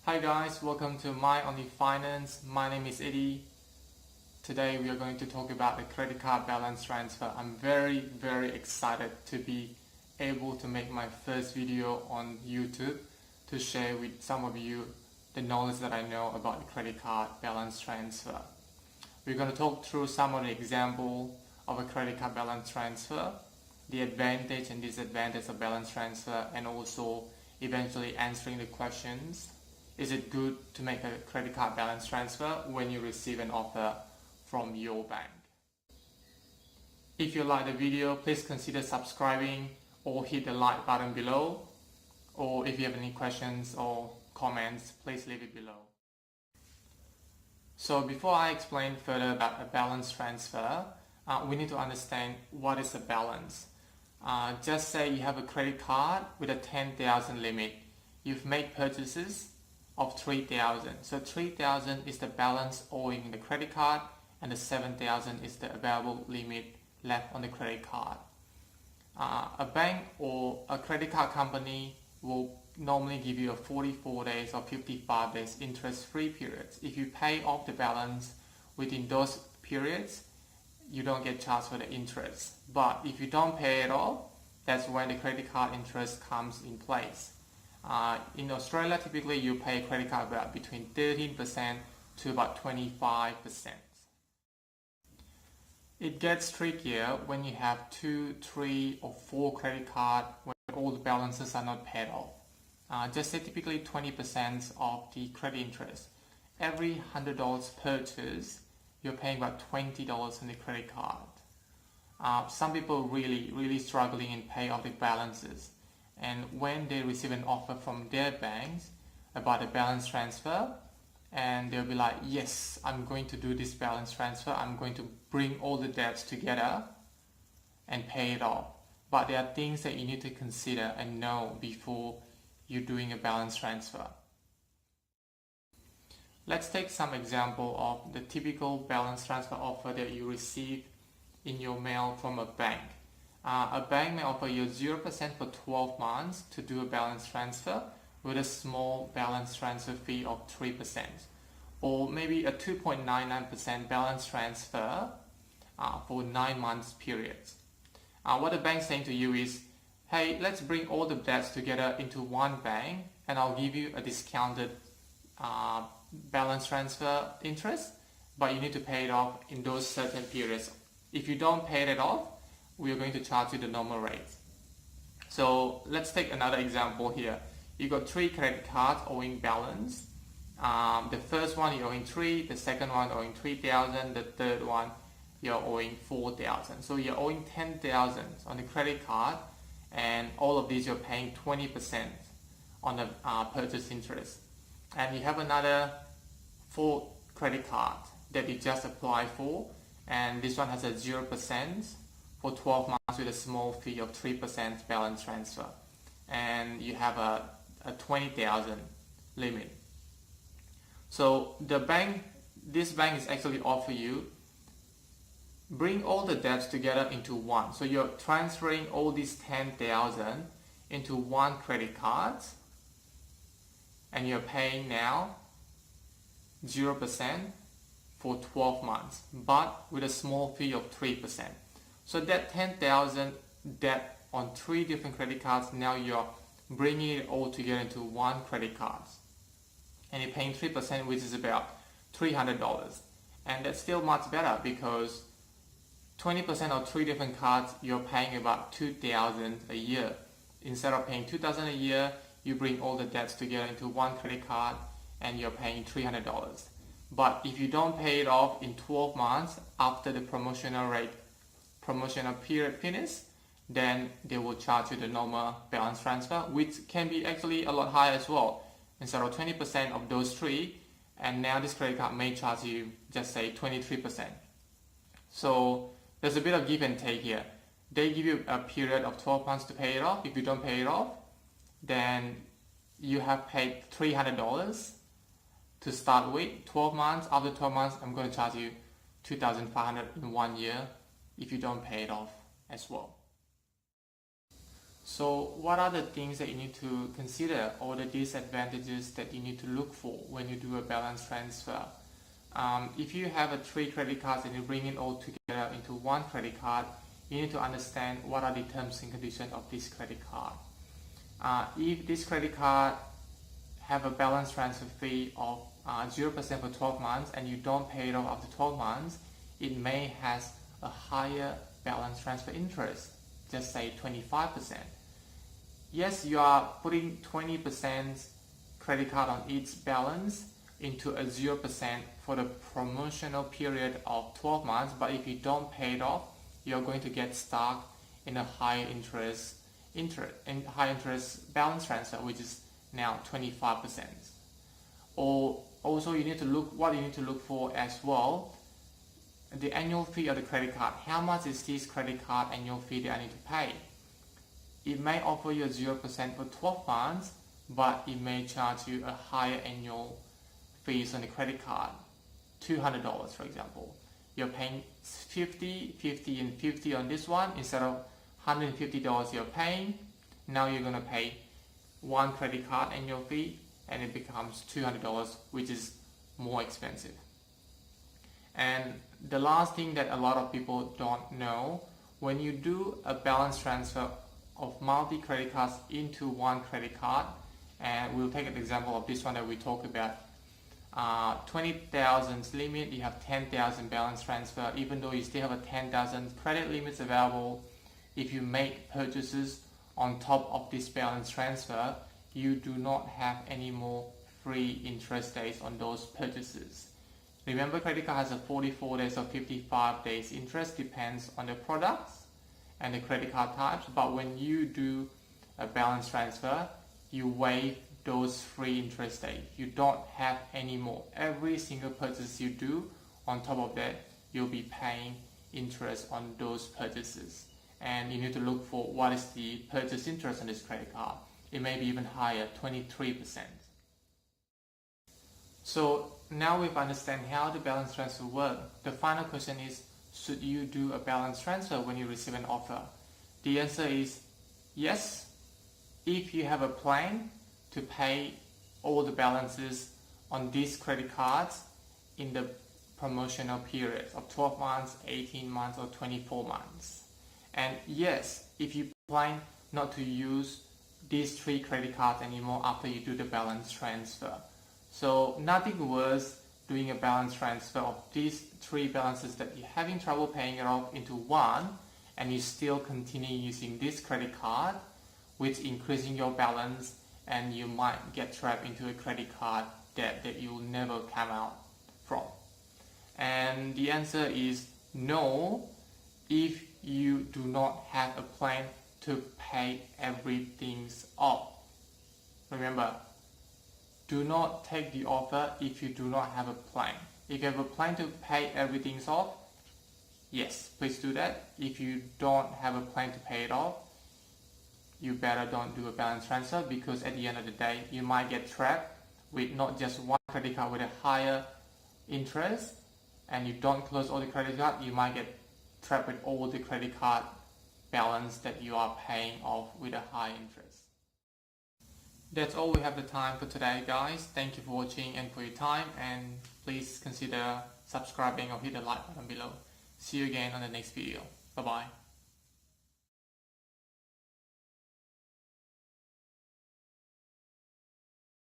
Hi guys, welcome to My Only Finance. My name is Eddie. Today we are going to talk about the credit card balance transfer. I'm very excited to be able to make my first video on YouTube to share with some of you the knowledge that I know about the credit card balance transfer. We're going to talk through some of the example of a credit card balance transfer, the advantage and disadvantage of balance transfer, and also eventually answering the questions. Is it good to make a credit card balance transfer when you receive an offer from your bank? If you like the video, please consider subscribing or hit the like button below. Or if you have any questions or comments, please leave it below. So before I explain further about a balance transfer, we need to understand what is a balance. Just say you have a credit card with a 10,000 limit. You've made purchases of 3,000. So 3,000 is the balance owing the credit card, and the 7,000 is the available limit left on the credit card. A bank or a credit card company will normally give you a 44 days or 55 days interest-free periods. If you pay off the balance within those periods, you don't get charged for the interest. But if you don't pay it off, that's when the credit card interest comes in place. In Australia, typically you pay credit card about between 13% to about 25%. It gets trickier when you have 2, 3 or 4 credit cards when all the balances are not paid off. Just say typically 20% of the credit interest. Every $100 purchase, you're paying about $20 on the credit card. Some people really struggling in pay off the balances. And when they receive an offer from their banks about a balance transfer, and they'll be like, yes, I'm going to do this balance transfer, I'm going to bring all the debts together and pay it off. But there are things that you need to consider and know before you're doing a balance transfer. Let's take some example of the typical balance transfer offer that you receive in your mail from a bank. A bank may offer you 0% for 12 months to do a balance transfer with a small balance transfer fee of 3%, or maybe a 2.99% balance transfer for 9 months periods. What the bank's saying to you is, hey, let's bring all the debts together into one bank and I'll give you a discounted balance transfer interest, but you need to pay it off in those certain periods. If you don't pay it off, we are going to charge you the normal rate. So let's take another example here. You got 3 credit cards owing balance. The first one you're owing 3, the second one owing 3,000, the third one you're owing 4,000. So you're owing 10,000 on the credit card, and all of these you're paying 20% on the purchase interest. And you have another 4 credit cards that you just applied for, and this one has a 0% for 12 months with a small fee of 3% balance transfer, and you have a 20,000 limit. So this bank is actually offer you bring all the debts together into one. So you're transferring all these 10,000 into one credit card, and you're paying now 0% for 12 months, but with a small fee of 3%. So that 10,000 debt on 3 different credit cards, now you're bringing it all together into one credit card. And you're paying 3%, which is about $300. And that's still much better because 20% of 3 different cards, you're paying about $2,000 a year. Instead of paying $2,000 a year, you bring all the debts together into one credit card and you're paying $300. But if you don't pay it off in 12 months after the promotional period finishes, then they will charge you the normal balance transfer, which can be actually a lot higher as well. Instead of 20% of those 3, and now this credit card may charge you, just say 23%. So there's a bit of give and take here. They give you a period of 12 months to pay it off. If you don't pay it off, then you have paid $300 to start with. 12 months, after 12 months, I'm going to charge you $2,500 in 1 year if you don't pay it off as well. So what are the things that you need to consider, or the disadvantages that you need to look for when you do a balance transfer? If you have three credit cards and you bring it all together into one credit card, you need to understand what are the terms and conditions of this credit card. If this credit card have a balance transfer fee of 0% for 12 months and you don't pay it off after 12 months, it may has a higher balance transfer interest, just say 25%. Yes, you are putting 20% credit card on each balance into a 0% for the promotional period of 12 months, but if you don't pay it off, you're going to get stuck in a high interest balance transfer, which is now 25%. Or also you need to look for as well, the annual fee of the credit card. How much is this credit card annual fee that I need to pay? It may offer you a 0% for 12 months, but it may charge you a higher annual fees on the credit card, $200 for example. You're paying 50, 50 and 50 on this one instead of $150 you're paying. Now you're going to pay one credit card annual fee and it becomes $200, which is more expensive. And the last thing that a lot of people don't know, when you do a balance transfer of multi credit cards into one credit card, and we'll take an example of this one that we talked about, 20,000 limit, you have 10,000 balance transfer. Even though you still have a 10,000 credit limits available, if you make purchases on top of this balance transfer, you do not have any more free interest days on those purchases. Remember, credit card has a 44 days or 55 days interest, depends on the products and the credit card types. But when you do a balance transfer, you waive those free interest days. You don't have any more. Every single purchase you do, on top of that, you'll be paying interest on those purchases. And you need to look for what is the purchase interest on this credit card. It may be even higher, 23%. So now we've understand how the balance transfer works. The final question is, should you do a balance transfer when you receive an offer? The answer is yes, if you have a plan to pay all the balances on these credit cards in the promotional periods of 12 months, 18 months or 24 months. And yes, if you plan not to use these three credit cards anymore after you do the balance transfer. So nothing worse doing a balance transfer of these three balances that you're having trouble paying it off into one, and you still continue using this credit card, which increasing your balance, and you might get trapped into a credit card debt that you'll never come out from. And the answer is no, if you do not have a plan to pay everything off. Remember, do not take the offer if you do not have a plan. If you have a plan to pay everything off, yes, please do that. If you don't have a plan to pay it off, you better don't do a balance transfer, because at the end of the day, you might get trapped with not just one credit card with a higher interest, and you don't close all the credit card, you might get trapped with all the credit card balance that you are paying off with a high interest. That's all we have the time for today, guys. Thank you for watching and for your time, and please consider subscribing or hit the like button below. See you again on the next video. Bye bye.